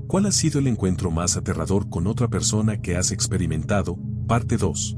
¿Cuál ha sido el encuentro más aterrador con otra persona que has experimentado? Parte 2.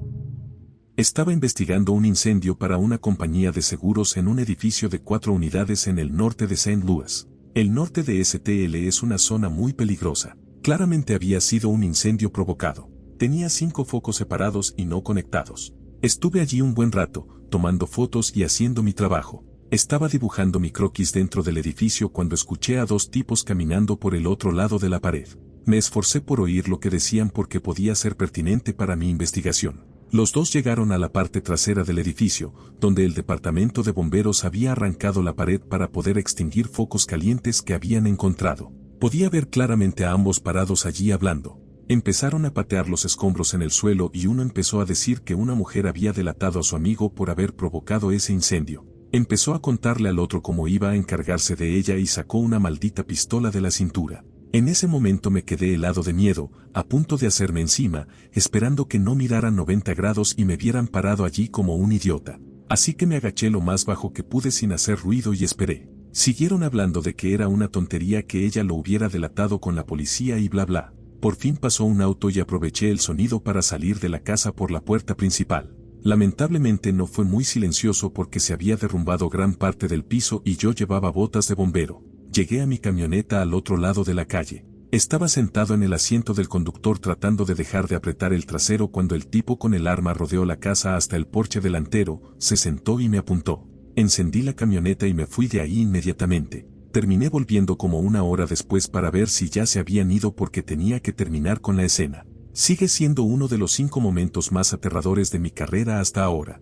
Estaba investigando un incendio para una compañía de seguros en un edificio de 4 unidades en el norte de St. Louis. El norte de STL es una zona muy peligrosa. Claramente había sido un incendio provocado. Tenía 5 focos separados y no conectados. Estuve allí un buen rato, tomando fotos y haciendo mi trabajo. Estaba dibujando mi croquis dentro del edificio cuando escuché a 2 tipos caminando por el otro lado de la pared. Me esforcé por oír lo que decían porque podía ser pertinente para mi investigación. Los 2 llegaron a la parte trasera del edificio, donde el departamento de bomberos había arrancado la pared para poder extinguir focos calientes que habían encontrado. Podía ver claramente a ambos parados allí hablando. Empezaron a patear los escombros en el suelo y uno empezó a decir que una mujer había delatado a su amigo por haber provocado ese incendio. Empezó a contarle al otro cómo iba a encargarse de ella y sacó una maldita pistola de la cintura. En ese momento me quedé helado de miedo, a punto de hacerme encima, esperando que no miraran 90 grados y me vieran parado allí como un idiota. Así que me agaché lo más bajo que pude sin hacer ruido y esperé. Siguieron hablando de que era una tontería que ella lo hubiera delatado con la policía y bla bla. Por fin pasó un auto y aproveché el sonido para salir de la casa por la puerta principal. Lamentablemente no fue muy silencioso porque se había derrumbado gran parte del piso y yo llevaba botas de bombero. Llegué a mi camioneta al otro lado de la calle. Estaba sentado en el asiento del conductor tratando de dejar de apretar el trasero cuando el tipo con el arma rodeó la casa hasta el porche delantero, se sentó y me apuntó. Encendí la camioneta y me fui de ahí inmediatamente. Terminé volviendo como una hora después para ver si ya se habían ido porque tenía que terminar con la escena. Sigue siendo uno de los 5 momentos más aterradores de mi carrera hasta ahora.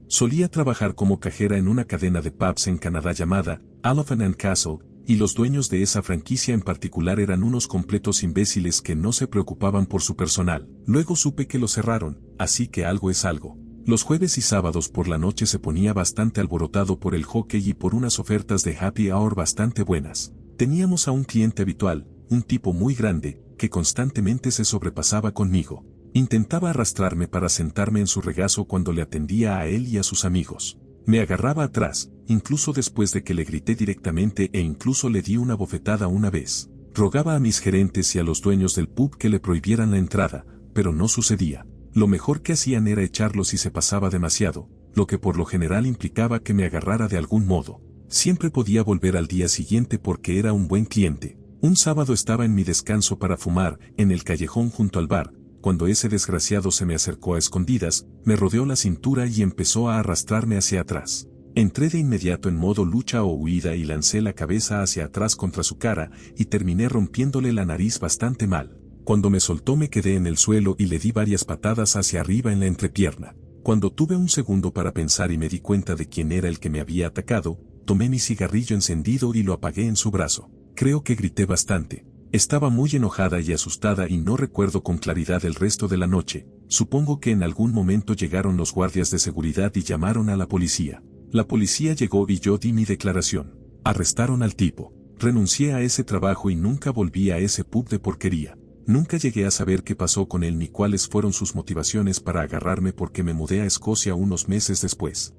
Solía trabajar como cajera en una cadena de pubs en Canadá llamada Elephant and Castle, y los dueños de esa franquicia en particular eran unos completos imbéciles que no se preocupaban por su personal. Luego supe que lo cerraron, así que algo es algo. Los jueves y sábados por la noche se ponía bastante alborotado por el hockey y por unas ofertas de happy hour bastante buenas. Teníamos a un cliente habitual, un tipo muy grande, que constantemente se sobrepasaba conmigo. Intentaba arrastrarme para sentarme en su regazo cuando le atendía a él y a sus amigos. Me agarraba atrás, incluso después de que le grité directamente e incluso le di una bofetada una vez. Rogaba a mis gerentes y a los dueños del pub que le prohibieran la entrada, pero no sucedía. Lo mejor que hacían era echarlo si se pasaba demasiado, lo que por lo general implicaba que me agarrara de algún modo. Siempre podía volver al día siguiente porque era un buen cliente. Un sábado estaba en mi descanso para fumar, en el callejón junto al bar, cuando ese desgraciado se me acercó a escondidas, me rodeó la cintura y empezó a arrastrarme hacia atrás. Entré de inmediato en modo lucha o huida y lancé la cabeza hacia atrás contra su cara y terminé rompiéndole la nariz bastante mal. Cuando me soltó me quedé en el suelo y le di varias patadas hacia arriba en la entrepierna. Cuando tuve un segundo para pensar y me di cuenta de quién era el que me había atacado, tomé mi cigarrillo encendido y lo apagué en su brazo. Creo que grité bastante. Estaba muy enojada y asustada y no recuerdo con claridad el resto de la noche. Supongo que en algún momento llegaron los guardias de seguridad y llamaron a la policía. La policía llegó y yo di mi declaración. Arrestaron al tipo. Renuncié a ese trabajo y nunca volví a ese pub de porquería. Nunca llegué a saber qué pasó con él ni cuáles fueron sus motivaciones para agarrarme porque me mudé a Escocia unos meses después.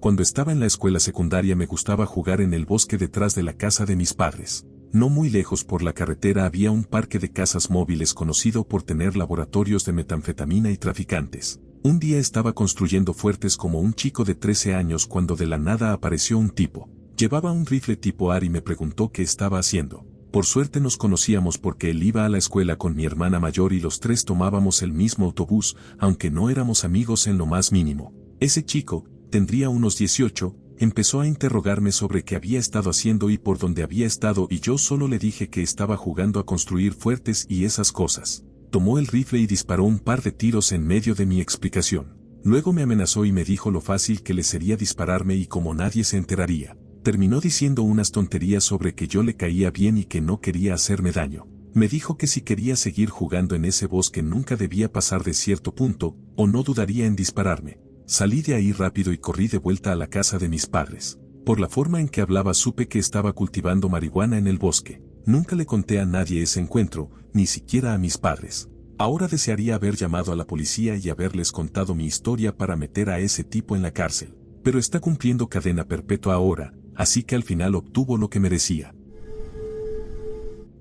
Cuando estaba en la escuela secundaria me gustaba jugar en el bosque detrás de la casa de mis padres. No muy lejos por la carretera había un parque de casas móviles conocido por tener laboratorios de metanfetamina y traficantes. Un día estaba construyendo fuertes como un chico de 13 años cuando de la nada apareció un tipo. Llevaba un rifle tipo AR y me preguntó qué estaba haciendo. Por suerte nos conocíamos porque él iba a la escuela con mi hermana mayor y los 3 tomábamos el mismo autobús, aunque no éramos amigos en lo más mínimo. Ese chico, tendría unos 18, empezó a interrogarme sobre qué había estado haciendo y por dónde había estado y yo solo le dije que estaba jugando a construir fuertes y esas cosas. Tomó el rifle y disparó un par de tiros en medio de mi explicación. Luego me amenazó y me dijo lo fácil que le sería dispararme y cómo nadie se enteraría. Terminó diciendo unas tonterías sobre que yo le caía bien y que no quería hacerme daño. Me dijo que si quería seguir jugando en ese bosque nunca debía pasar de cierto punto, o no dudaría en dispararme. Salí de ahí rápido y corrí de vuelta a la casa de mis padres. Por la forma en que hablaba supe que estaba cultivando marihuana en el bosque. Nunca le conté a nadie ese encuentro, ni siquiera a mis padres. Ahora desearía haber llamado a la policía y haberles contado mi historia para meter a ese tipo en la cárcel. Pero está cumpliendo cadena perpetua ahora, así que al final obtuvo lo que merecía.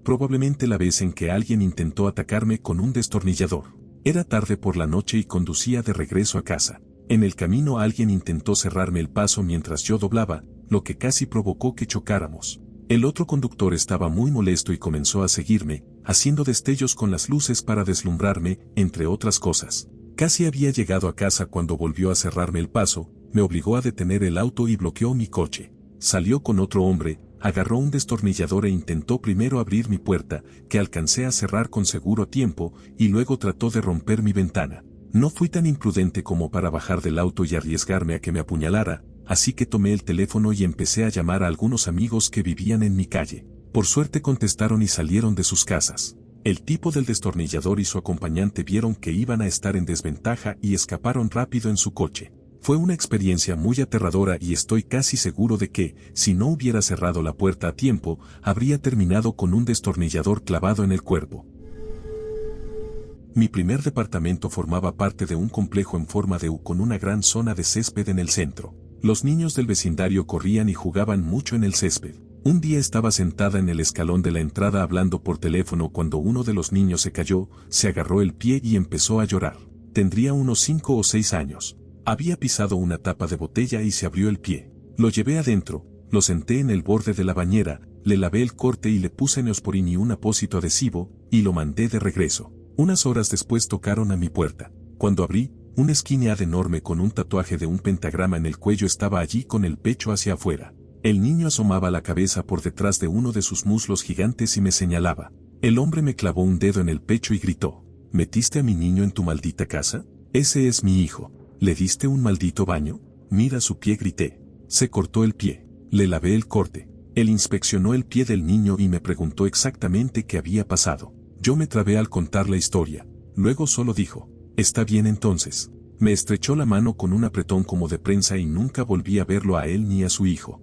probablemente la vez en que alguien intentó atacarme con un destornillador. Era tarde por la noche y conducía de regreso a casa. En el camino alguien intentó cerrarme el paso mientras yo doblaba, lo que casi provocó que chocáramos. El otro conductor estaba muy molesto y comenzó a seguirme, haciendo destellos con las luces para deslumbrarme, entre otras cosas. Casi había llegado a casa cuando volvió a cerrarme el paso, me obligó a detener el auto y bloqueó mi coche. Salió con otro hombre, agarró un destornillador e intentó primero abrir mi puerta, que alcancé a cerrar con seguro tiempo, y luego trató de romper mi ventana. No fui tan imprudente como para bajar del auto y arriesgarme a que me apuñalara, así que tomé el teléfono y empecé a llamar a algunos amigos que vivían en mi calle. Por suerte contestaron y salieron de sus casas. El tipo del destornillador y su acompañante vieron que iban a estar en desventaja y escaparon rápido en su coche. Fue una experiencia muy aterradora y estoy casi seguro de que, si no hubiera cerrado la puerta a tiempo, habría terminado con un destornillador clavado en el cuerpo. Mi primer departamento formaba parte de un complejo en forma de U con una gran zona de césped en el centro. Los niños del vecindario corrían y jugaban mucho en el césped. Un día estaba sentada en el escalón de la entrada hablando por teléfono cuando uno de los niños se cayó, se agarró el pie y empezó a llorar. Tendría unos 5 o 6 años. Había pisado una tapa de botella y se abrió el pie. Lo llevé adentro, lo senté en el borde de la bañera, le lavé el corte y le puse neosporin y un apósito adhesivo, y lo mandé de regreso. Unas horas después tocaron a mi puerta. Cuando abrí, un skinhead enorme con un tatuaje de un pentagrama en el cuello estaba allí con el pecho hacia afuera. El niño asomaba la cabeza por detrás de uno de sus muslos gigantes y me señalaba. El hombre me clavó un dedo en el pecho y gritó: ¿Metiste a mi niño en tu maldita casa? Ese es mi hijo. ¿Le diste un maldito baño? Mira su pie, grité. Se cortó el pie. Le lavé el corte. Él inspeccionó el pie del niño y me preguntó exactamente qué había pasado. Yo me trabé al contar la historia. Luego solo dijo: «Está bien entonces». Me estrechó la mano con un apretón como de prensa y nunca volví a verlo a él ni a su hijo.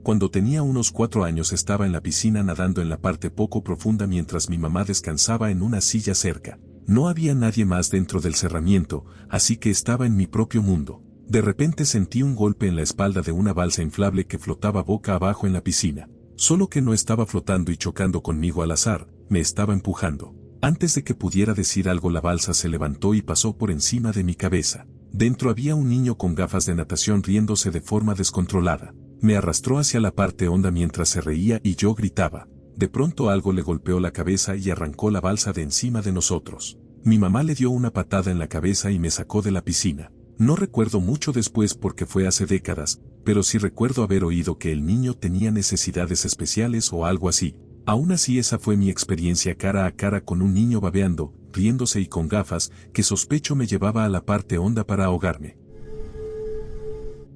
Cuando tenía unos 4 años estaba en la piscina nadando en la parte poco profunda mientras mi mamá descansaba en una silla cerca. No había nadie más dentro del cerramiento, así que estaba en mi propio mundo. De repente sentí un golpe en la espalda de una balsa inflable que flotaba boca abajo en la piscina. Solo que no estaba flotando y chocando conmigo al azar, me estaba empujando. Antes de que pudiera decir algo, la balsa se levantó y pasó por encima de mi cabeza. Dentro había un niño con gafas de natación riéndose de forma descontrolada. Me arrastró hacia la parte honda mientras se reía y yo gritaba. De pronto algo le golpeó la cabeza y arrancó la balsa de encima de nosotros. Mi mamá le dio una patada en la cabeza y me sacó de la piscina. No recuerdo mucho después porque fue hace décadas, pero sí recuerdo haber oído que el niño tenía necesidades especiales o algo así. Aún así, esa fue mi experiencia cara a cara con un niño babeando, riéndose y con gafas, que sospecho me llevaba a la parte honda para ahogarme.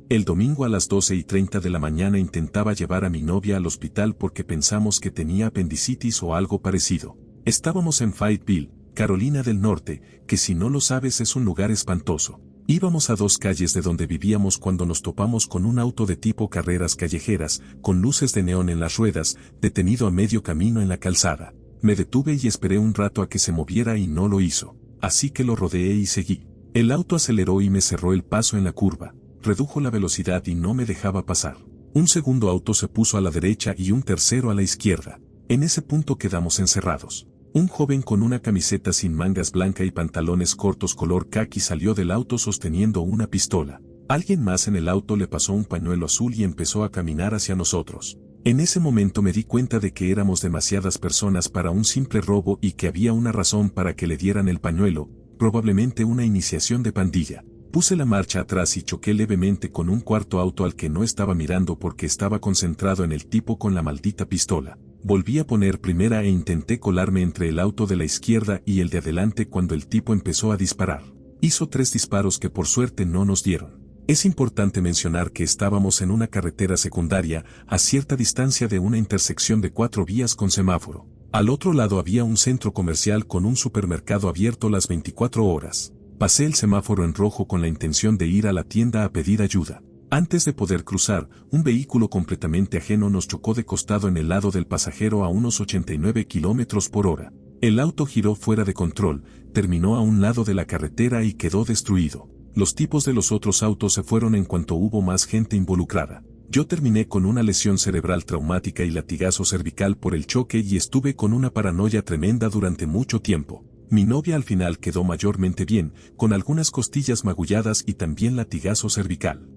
El domingo a las 12:30 de la mañana intentaba llevar a mi novia al hospital porque pensamos que tenía apendicitis o algo parecido. Estábamos en Fayetteville, Carolina del Norte, que si no lo sabes es un lugar espantoso. Íbamos a 2 calles de donde vivíamos cuando nos topamos con un auto de tipo carreras callejeras, con luces de neón en las ruedas, detenido a medio camino en la calzada. Me detuve y esperé un rato a que se moviera y no lo hizo. Así que lo rodeé y seguí. El auto aceleró y me cerró el paso en la curva. Redujo la velocidad y no me dejaba pasar. Un segundo auto se puso a la derecha y un tercero a la izquierda. En ese punto quedamos encerrados. Un joven con una camiseta sin mangas blanca y pantalones cortos color caqui salió del auto sosteniendo una pistola. Alguien más en el auto le pasó un pañuelo azul y empezó a caminar hacia nosotros. En ese momento me di cuenta de que éramos demasiadas personas para un simple robo y que había una razón para que le dieran el pañuelo, probablemente una iniciación de pandilla. Puse la marcha atrás y choqué levemente con un cuarto auto al que no estaba mirando porque estaba concentrado en el tipo con la maldita pistola. Volví a poner primera e intenté colarme entre el auto de la izquierda y el de adelante cuando el tipo empezó a disparar. Hizo 3 disparos que por suerte no nos dieron. Es importante mencionar que estábamos en una carretera secundaria, a cierta distancia de una intersección de 4 vías con semáforo. Al otro lado había un centro comercial con un supermercado abierto las 24 horas. Pasé el semáforo en rojo con la intención de ir a la tienda a pedir ayuda. Antes de poder cruzar, un vehículo completamente ajeno nos chocó de costado en el lado del pasajero a unos 89 km/h. El auto giró fuera de control, terminó a un lado de la carretera y quedó destruido. Los tipos de los otros autos se fueron en cuanto hubo más gente involucrada. Yo terminé con una lesión cerebral traumática y latigazo cervical por el choque y estuve con una paranoia tremenda durante mucho tiempo. Mi novia al final quedó mayormente bien, con algunas costillas magulladas y también latigazo cervical.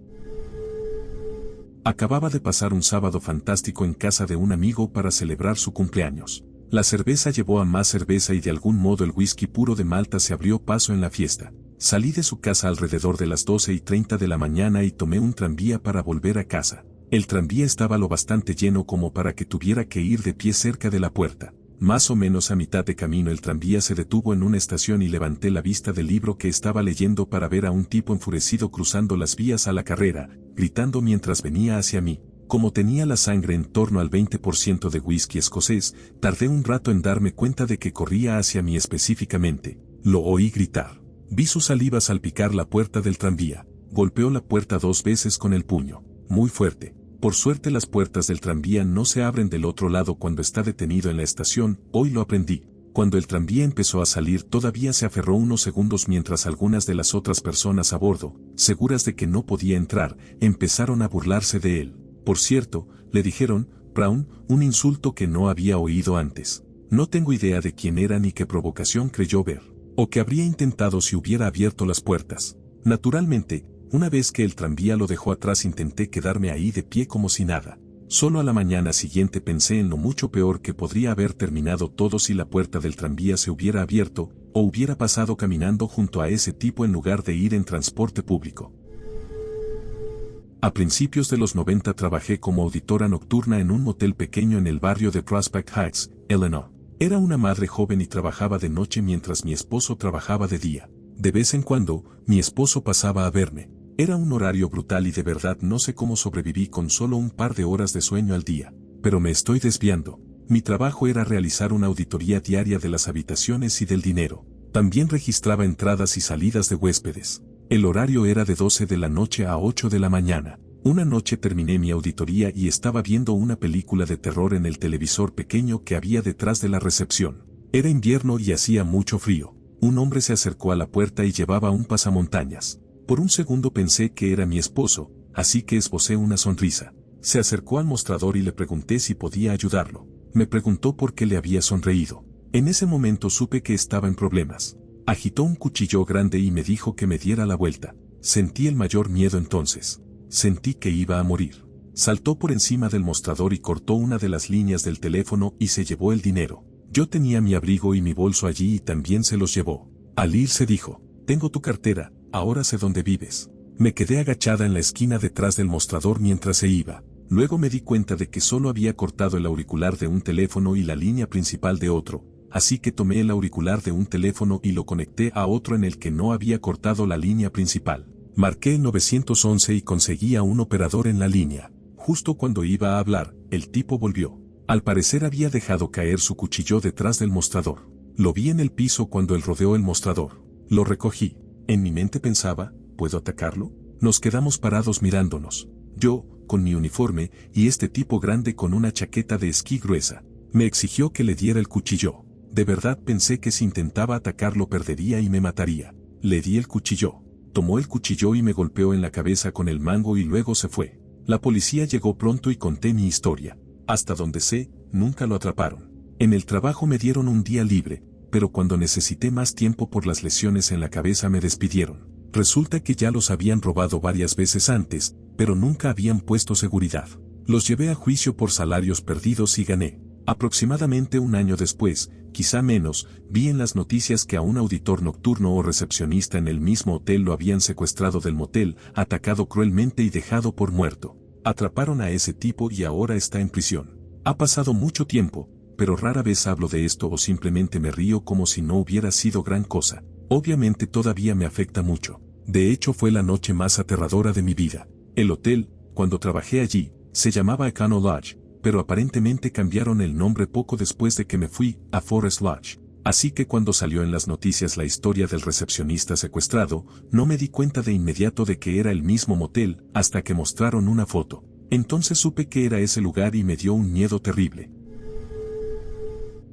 Acababa de pasar un sábado fantástico en casa de un amigo para celebrar su cumpleaños. La cerveza llevó a más cerveza y de algún modo el whisky puro de Malta se abrió paso en la fiesta. Salí de su casa alrededor de las 12:30 de la mañana y tomé un tranvía para volver a casa. El tranvía estaba lo bastante lleno como para que tuviera que ir de pie cerca de la puerta. Más o menos a mitad de camino el tranvía se detuvo en una estación y levanté la vista del libro que estaba leyendo para ver a un tipo enfurecido cruzando las vías a la carrera, gritando mientras venía hacia mí. Como tenía la sangre en torno al 20% de whisky escocés, tardé un rato en darme cuenta de que corría hacia mí específicamente. Lo oí gritar. Vi su saliva salpicar la puerta del tranvía. Golpeó la puerta 2 veces con el puño, muy fuerte. Por suerte las puertas del tranvía no se abren del otro lado cuando está detenido en la estación, hoy lo aprendí. Cuando el tranvía empezó a salir todavía se aferró unos segundos mientras algunas de las otras personas a bordo, seguras de que no podía entrar, empezaron a burlarse de él. Por cierto, le dijeron, Brown, un insulto que no había oído antes. No tengo idea de quién era ni qué provocación creyó ver, o qué habría intentado si hubiera abierto las puertas. Naturalmente, una vez que el tranvía lo dejó atrás intenté quedarme ahí de pie como si nada. Solo a la mañana siguiente pensé en lo mucho peor que podría haber terminado todo si la puerta del tranvía se hubiera abierto, o hubiera pasado caminando junto a ese tipo en lugar de ir en transporte público. A principios de los 90 trabajé como auditora nocturna en un motel pequeño en el barrio de Prospect Heights, Illinois. Era una madre joven y trabajaba de noche mientras mi esposo trabajaba de día. De vez en cuando, mi esposo pasaba a verme. Era un horario brutal y de verdad no sé cómo sobreviví con solo un par de horas de sueño al día. Pero me estoy desviando. Mi trabajo era realizar una auditoría diaria de las habitaciones y del dinero. También registraba entradas y salidas de huéspedes. El horario era de 12 de la noche a 8 de la mañana. Una noche terminé mi auditoría y estaba viendo una película de terror en el televisor pequeño que había detrás de la recepción. Era invierno y hacía mucho frío. Un hombre se acercó a la puerta y llevaba un pasamontañas. Por un segundo pensé que era mi esposo, así que esbocé una sonrisa. Se acercó al mostrador y le pregunté si podía ayudarlo. Me preguntó por qué le había sonreído. En ese momento supe que estaba en problemas. Agitó un cuchillo grande y me dijo que me diera la vuelta. Sentí el mayor miedo entonces. Sentí que iba a morir. Saltó por encima del mostrador y cortó una de las líneas del teléfono y se llevó el dinero. Yo tenía mi abrigo y mi bolso allí y también se los llevó. Al irse dijo, «Tengo tu cartera, ahora sé dónde vives». Me quedé agachada en la esquina detrás del mostrador mientras se iba. Luego me di cuenta de que solo había cortado el auricular de un teléfono y la línea principal de otro, así que tomé el auricular de un teléfono y lo conecté a otro en el que no había cortado la línea principal. Marqué el 911 y conseguí a un operador en la línea. Justo cuando iba a hablar, el tipo volvió. Al parecer había dejado caer su cuchillo detrás del mostrador. Lo vi en el piso cuando él rodeó el mostrador. Lo recogí. En mi mente pensaba, ¿puedo atacarlo? Nos quedamos parados mirándonos. Yo, con mi uniforme, y este tipo grande con una chaqueta de esquí gruesa. Me exigió que le diera el cuchillo. De verdad pensé que si intentaba atacarlo perdería y me mataría. Le di el cuchillo. Tomó el cuchillo y me golpeó en la cabeza con el mango y luego se fue. La policía llegó pronto y conté mi historia. Hasta donde sé, nunca lo atraparon. En el trabajo me dieron un día libre, pero cuando necesité más tiempo por las lesiones en la cabeza me despidieron. Resulta que ya los habían robado varias veces antes, pero nunca habían puesto seguridad. Los llevé a juicio por salarios perdidos y gané. Aproximadamente un año después, quizá menos, vi en las noticias que a un auditor nocturno o recepcionista en el mismo hotel lo habían secuestrado del motel, atacado cruelmente y dejado por muerto. Atraparon a ese tipo y ahora está en prisión. Ha pasado mucho tiempo, pero rara vez hablo de esto o simplemente me río como si no hubiera sido gran cosa. Obviamente todavía me afecta mucho. De hecho fue la noche más aterradora de mi vida. El hotel, cuando trabajé allí, se llamaba Econo Lodge, pero aparentemente cambiaron el nombre poco después de que me fui a Forest Lodge. Así que cuando salió en las noticias la historia del recepcionista secuestrado, no me di cuenta de inmediato de que era el mismo motel, hasta que mostraron una foto. Entonces supe que era ese lugar y me dio un miedo terrible.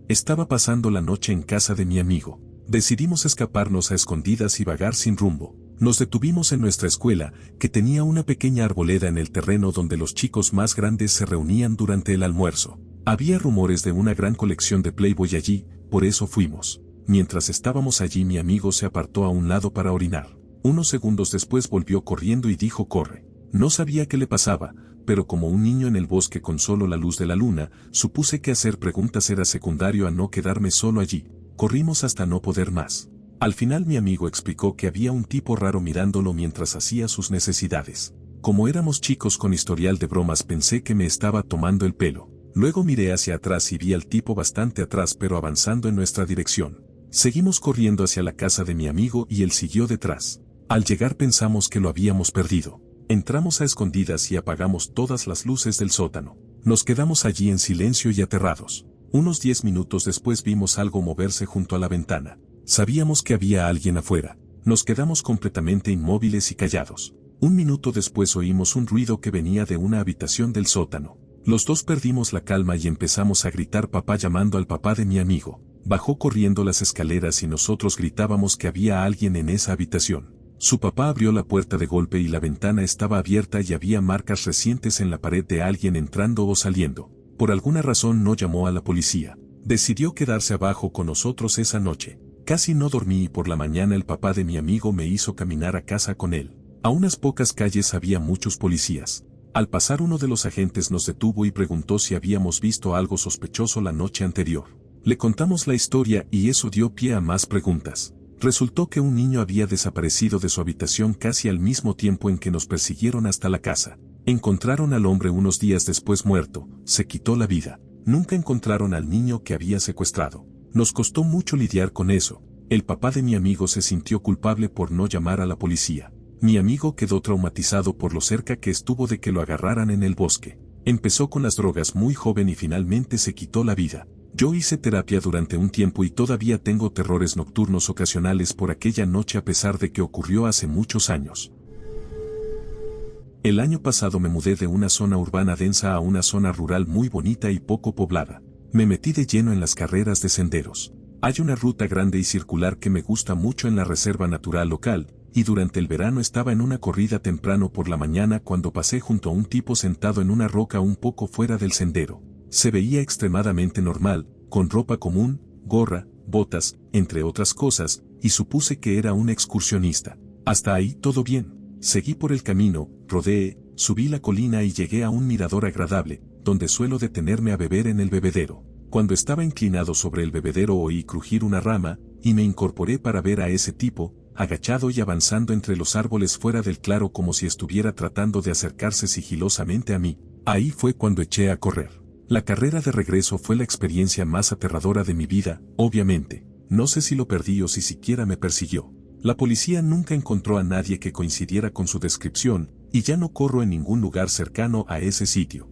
Estaba pasando la noche en casa de mi amigo. Decidimos escaparnos a escondidas y vagar sin rumbo. Nos detuvimos en nuestra escuela, que tenía una pequeña arboleda en el terreno donde los chicos más grandes se reunían durante el almuerzo. Había rumores de una gran colección de Playboy allí, por eso fuimos. Mientras estábamos allí mi amigo se apartó a un lado para orinar. Unos segundos después volvió corriendo y dijo corre. No sabía qué le pasaba, pero como un niño en el bosque con solo la luz de la luna, supuse que hacer preguntas era secundario a no quedarme solo allí. Corrimos hasta no poder más. Al final mi amigo explicó que había un tipo raro mirándolo mientras hacía sus necesidades. Como éramos chicos con historial de bromas pensé que me estaba tomando el pelo. Luego miré hacia atrás y vi al tipo bastante atrás pero avanzando en nuestra dirección. Seguimos corriendo hacia la casa de mi amigo y él siguió detrás. Al llegar pensamos que lo habíamos perdido. Entramos a escondidas y apagamos todas las luces del sótano. Nos quedamos allí en silencio y aterrados. Unos 10 minutos después vimos algo moverse junto a la ventana. Sabíamos que había alguien afuera. Nos quedamos completamente inmóviles y callados. Un minuto después oímos un ruido que venía de una habitación del sótano. Los dos perdimos la calma y empezamos a gritar papá llamando al papá de mi amigo. Bajó corriendo las escaleras y nosotros gritábamos que había alguien en esa habitación. Su papá abrió la puerta de golpe y la ventana estaba abierta y había marcas recientes en la pared de alguien entrando o saliendo. Por alguna razón no llamó a la policía. Decidió quedarse abajo con nosotros esa noche. Casi no dormí y por la mañana el papá de mi amigo me hizo caminar a casa con él. A unas pocas calles había muchos policías. Al pasar uno de los agentes nos detuvo y preguntó si habíamos visto algo sospechoso la noche anterior. Le contamos la historia y eso dio pie a más preguntas. Resultó que un niño había desaparecido de su habitación casi al mismo tiempo en que nos persiguieron hasta la casa. Encontraron al hombre unos días después muerto, se quitó la vida. Nunca encontraron al niño que había secuestrado. Nos costó mucho lidiar con eso. El papá de mi amigo se sintió culpable por no llamar a la policía. Mi amigo quedó traumatizado por lo cerca que estuvo de que lo agarraran en el bosque. Empezó con las drogas muy joven y finalmente se quitó la vida. Yo hice terapia durante un tiempo y todavía tengo terrores nocturnos ocasionales por aquella noche a pesar de que ocurrió hace muchos años. El año pasado me mudé de una zona urbana densa a una zona rural muy bonita y poco poblada. Me metí de lleno en las carreras de senderos. Hay una ruta grande y circular que me gusta mucho en la reserva natural local, y durante el verano estaba en una corrida temprano por la mañana cuando pasé junto a un tipo sentado en una roca un poco fuera del sendero. Se veía extremadamente normal, con ropa común, gorra, botas, entre otras cosas, y supuse que era un excursionista. Hasta ahí todo bien. Seguí por el camino, rodeé, subí la colina y llegué a un mirador agradable, donde suelo detenerme a beber en el bebedero. Cuando estaba inclinado sobre el bebedero oí crujir una rama, y me incorporé para ver a ese tipo, agachado y avanzando entre los árboles fuera del claro como si estuviera tratando de acercarse sigilosamente a mí. Ahí fue cuando eché a correr. La carrera de regreso fue la experiencia más aterradora de mi vida, obviamente. No sé si lo perdí o si siquiera me persiguió. La policía nunca encontró a nadie que coincidiera con su descripción, y ya no corro en ningún lugar cercano a ese sitio.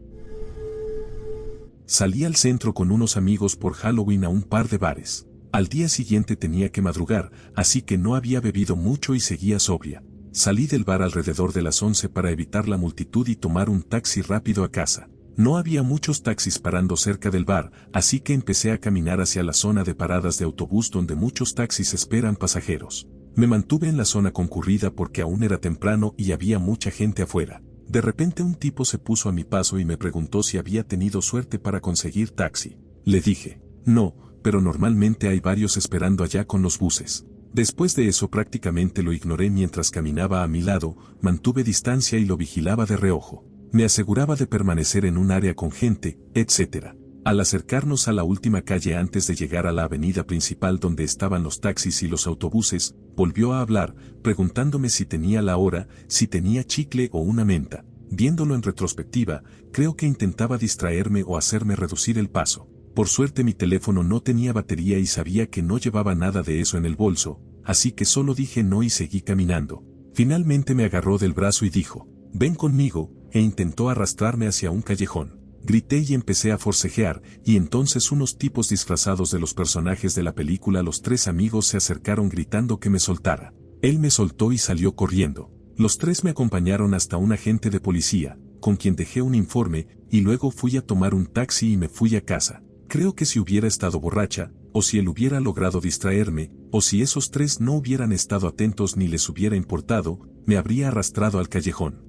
Salí al centro con unos amigos por Halloween a un par de bares. Al día siguiente tenía que madrugar, así que no había bebido mucho y seguía sobria. Salí del bar alrededor de las 11 para evitar la multitud y tomar un taxi rápido a casa. No había muchos taxis parando cerca del bar, así que empecé a caminar hacia la zona de paradas de autobús donde muchos taxis esperan pasajeros. Me mantuve en la zona concurrida porque aún era temprano y había mucha gente afuera. De repente un tipo se puso a mi paso y me preguntó si había tenido suerte para conseguir taxi. Le dije, no, pero normalmente hay varios esperando allá con los buses. Después de eso prácticamente lo ignoré mientras caminaba a mi lado, mantuve distancia y lo vigilaba de reojo. Me aseguraba de permanecer en un área con gente, etc. Al acercarnos a la última calle antes de llegar a la avenida principal donde estaban los taxis y los autobuses, volvió a hablar, preguntándome si tenía la hora, si tenía chicle o una menta. Viéndolo en retrospectiva, creo que intentaba distraerme o hacerme reducir el paso. Por suerte mi teléfono no tenía batería y sabía que no llevaba nada de eso en el bolso, así que solo dije no y seguí caminando. Finalmente me agarró del brazo y dijo, ven conmigo, e intentó arrastrarme hacia un callejón. Grité y empecé a forcejear, y entonces unos tipos disfrazados de los personajes de la película Los Tres Amigos se acercaron gritando que me soltara. Él me soltó y salió corriendo. Los tres me acompañaron hasta un agente de policía, con quien dejé un informe, y luego fui a tomar un taxi y me fui a casa. Creo que si hubiera estado borracha, o si él hubiera logrado distraerme, O si esos tres no hubieran estado atentos ni les hubiera importado, me habría arrastrado al callejón.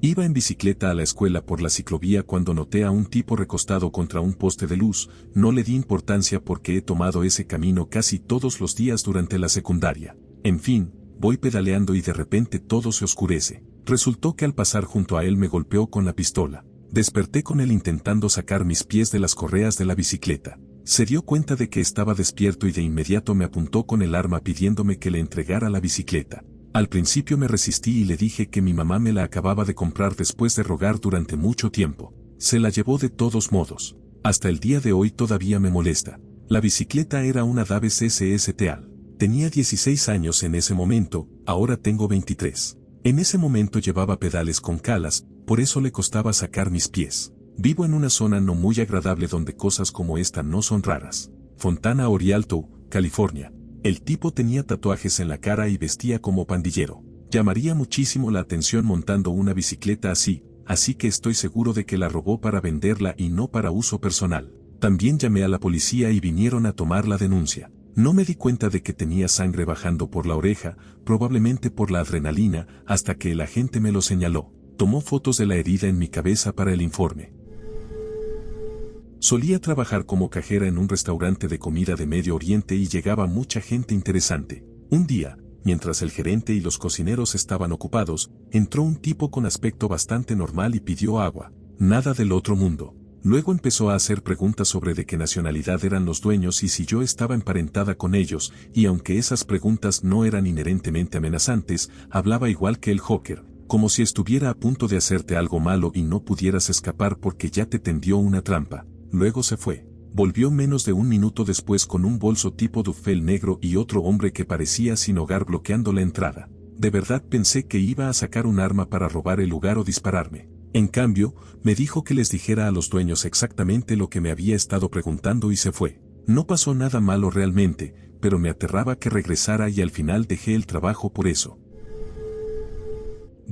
Iba en bicicleta a la escuela por la ciclovía cuando noté a un tipo recostado contra un poste de luz. No le di importancia porque he tomado ese camino casi todos los días durante la secundaria. En fin, voy pedaleando y de repente todo se oscurece. Resultó que al pasar junto a él me golpeó con la pistola. Desperté con él intentando sacar mis pies de las correas de la bicicleta. Se dio cuenta de que estaba despierto y de inmediato me apuntó con el arma pidiéndome que le entregara la bicicleta. Al principio me resistí y le dije que mi mamá me la acababa de comprar después de rogar durante mucho tiempo. Se la llevó de todos modos. Hasta el día de hoy todavía me molesta. La bicicleta era una Daves SSTal. Tenía 16 años en ese momento, ahora tengo 23. En ese momento llevaba pedales con calas, por eso le costaba sacar mis pies. Vivo en una zona no muy agradable donde cosas como esta no son raras. Fontana o Rialto, California. El tipo tenía tatuajes en la cara y vestía como pandillero. Llamaría muchísimo la atención montando una bicicleta así que estoy seguro de que la robó para venderla y no para uso personal. También llamé a la policía y vinieron a tomar la denuncia. No me di cuenta de que tenía sangre bajando por la oreja, probablemente por la adrenalina, hasta que el agente me lo señaló. Tomó fotos de la herida en mi cabeza para el informe. Solía trabajar como cajera en un restaurante de comida de Medio Oriente y llegaba mucha gente interesante. Un día, mientras el gerente y los cocineros estaban ocupados, entró un tipo con aspecto bastante normal y pidió agua. Nada del otro mundo. Luego empezó a hacer preguntas sobre de qué nacionalidad eran los dueños y si yo estaba emparentada con ellos, y aunque esas preguntas no eran inherentemente amenazantes, hablaba igual que el Joker, como si estuviera a punto de hacerte algo malo y no pudieras escapar porque ya te tendió una trampa. Luego se fue. Volvió menos de un minuto después con un bolso tipo duffel negro y otro hombre que parecía sin hogar bloqueando la entrada. De verdad pensé que iba a sacar un arma para robar el lugar o dispararme. En cambio, me dijo que les dijera a los dueños exactamente lo que me había estado preguntando y se fue. No pasó nada malo realmente, pero me aterraba que regresara y al final dejé el trabajo por eso.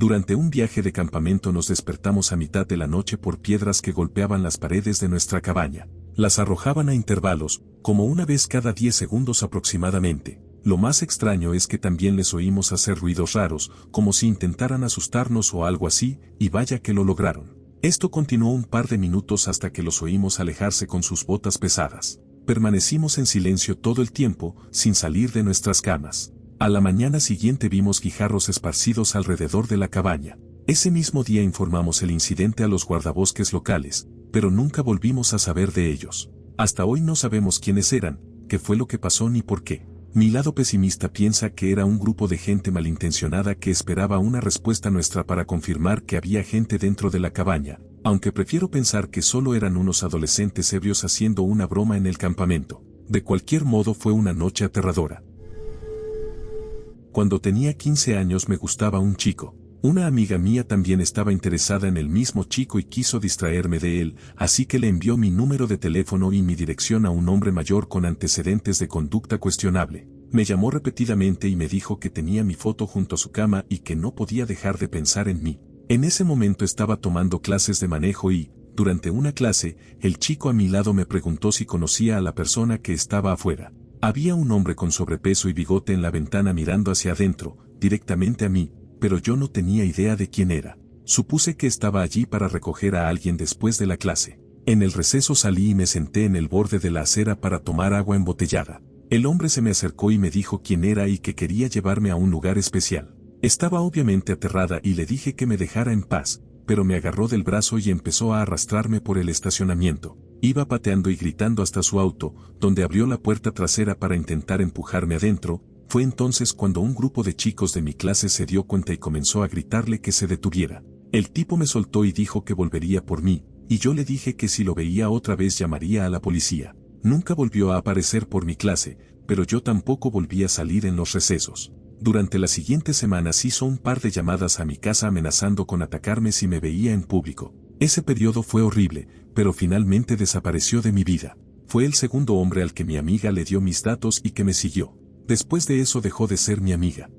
Durante un viaje de campamento nos despertamos a mitad de la noche por piedras que golpeaban las paredes de nuestra cabaña. Las arrojaban a intervalos, como una vez cada 10 segundos aproximadamente. Lo más extraño es que también les oímos hacer ruidos raros, como si intentaran asustarnos o algo así, y vaya que lo lograron. Esto continuó un par de minutos hasta que los oímos alejarse con sus botas pesadas. Permanecimos en silencio todo el tiempo, sin salir de nuestras camas. A la mañana siguiente vimos guijarros esparcidos alrededor de la cabaña. Ese mismo día informamos el incidente a los guardabosques locales, pero nunca volvimos a saber de ellos. Hasta hoy no sabemos quiénes eran, qué fue lo que pasó ni por qué. Mi lado pesimista piensa que era un grupo de gente malintencionada que esperaba una respuesta nuestra para confirmar que había gente dentro de la cabaña, aunque prefiero pensar que solo eran unos adolescentes ebrios haciendo una broma en el campamento. De cualquier modo fue una noche aterradora. Cuando tenía 15 años me gustaba un chico. Una amiga mía también estaba interesada en el mismo chico y quiso distraerme de él, así que le envió mi número de teléfono y mi dirección a un hombre mayor con antecedentes de conducta cuestionable. Me llamó repetidamente y me dijo que tenía mi foto junto a su cama y que no podía dejar de pensar en mí. En ese momento estaba tomando clases de manejo y, durante una clase, el chico a mi lado me preguntó si conocía a la persona que estaba afuera. Había un hombre con sobrepeso y bigote en la ventana mirando hacia adentro, directamente a mí, pero yo no tenía idea de quién era. Supuse que estaba allí para recoger a alguien después de la clase. En el receso salí y me senté en el borde de la acera para tomar agua embotellada. El hombre se me acercó y me dijo quién era y que quería llevarme a un lugar especial. Estaba obviamente aterrada y le dije que me dejara en paz, pero me agarró del brazo y empezó a arrastrarme por el estacionamiento. Iba pateando y gritando hasta su auto, donde abrió la puerta trasera para intentar empujarme adentro. Fue entonces cuando un grupo de chicos de mi clase se dio cuenta y comenzó a gritarle que se detuviera. El tipo me soltó y dijo que volvería por mí, y yo le dije que si lo veía otra vez llamaría a la policía. Nunca volvió a aparecer por mi clase, pero yo tampoco volví a salir en los recesos. Durante las siguientes semanas hizo un par de llamadas a mi casa amenazando con atacarme si me veía en público. Ese periodo fue horrible, pero finalmente desapareció de mi vida. Fue el segundo hombre al que mi amiga le dio mis datos y que me siguió. Después de eso dejó de ser mi amiga.